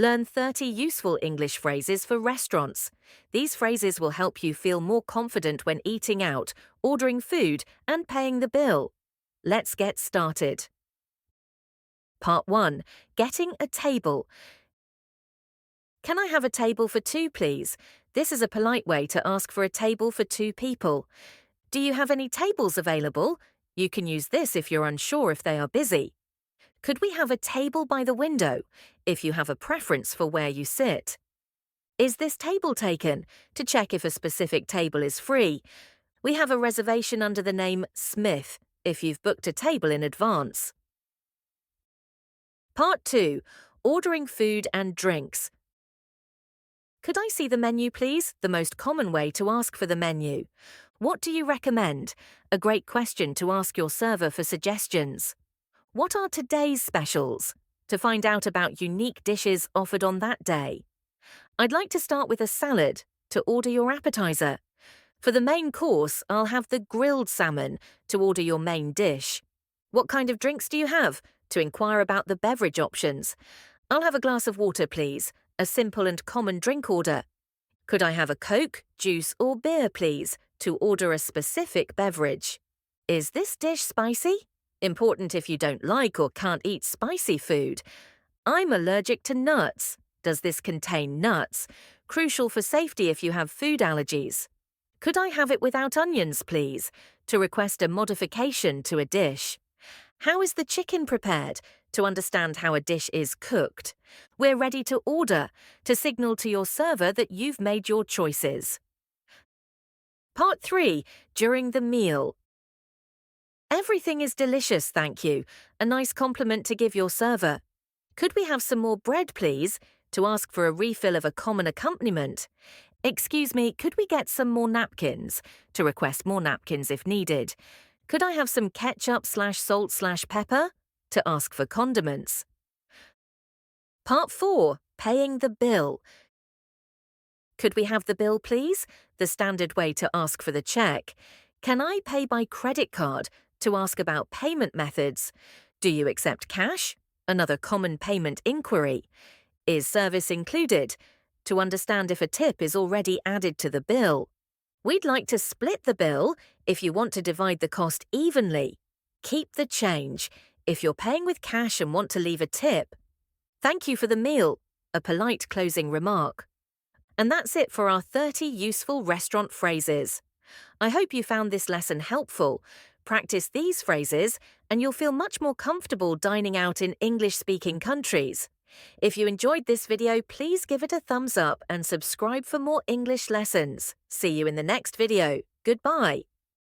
Learn 30 useful English phrases for restaurants. These phrases will help you feel more confident when eating out, ordering food, and paying the bill. Let's get started. Part 1. Getting a table. Can I have a table for two, please? This is a polite way to ask for a table for two people. Do you have any tables available? You can use this if you're unsure if they are busy. Could we have a table by the window, if you have a preference for where you sit? Is this table taken? To check if a specific table is free. We have a reservation under the name Smith, if you've booked a table in advance. Part 2. Ordering food and drinks. Could I see the menu, please? The most common way to ask for the menu. What do you recommend? A great question to ask your server for suggestions. What are today's specials? To find out about unique dishes offered on that day. I'd like to start with a salad, to order your appetizer. For the main course, I'll have the grilled salmon, to order your main dish. What kind of drinks do you have? To inquire about the beverage options. I'll have a glass of water, please. A simple and common drink order. Could I have a Coke, juice or beer, please? To order a specific beverage. Is this dish spicy? Important if you don't like or can't eat spicy food. I'm allergic to nuts. Does this contain nuts? Crucial for safety if you have food allergies. Could I have it without onions, please? To request a modification to a dish. How is the chicken prepared? To understand how a dish is cooked. We're ready to order, to signal to your server that you've made your choices. Part 3. During the meal. Everything is delicious, thank you. A nice compliment to give your server. Could we have some more bread, please? To ask for a refill of a common accompaniment. Excuse me, could we get some more napkins? To request more napkins if needed. Could I have some ketchup/salt/pepper? To ask for condiments. Part 4. Paying the bill. Could we have the bill, please? The standard way to ask for the check. Can I pay by credit card? To ask about payment methods. Do you accept cash? Another common payment inquiry. Is service included? To understand if a tip is already added to the bill. We'd like to split the bill if you want to divide the cost evenly. Keep the change if you're paying with cash and want to leave a tip. Thank you for the meal, a polite closing remark. And that's it for our 30 useful restaurant phrases. I hope you found this lesson helpful. Practice these phrases and you'll feel much more comfortable dining out in English-speaking countries. If you enjoyed this video, please give it a thumbs up and subscribe for more English lessons. See you in the next video. Goodbye.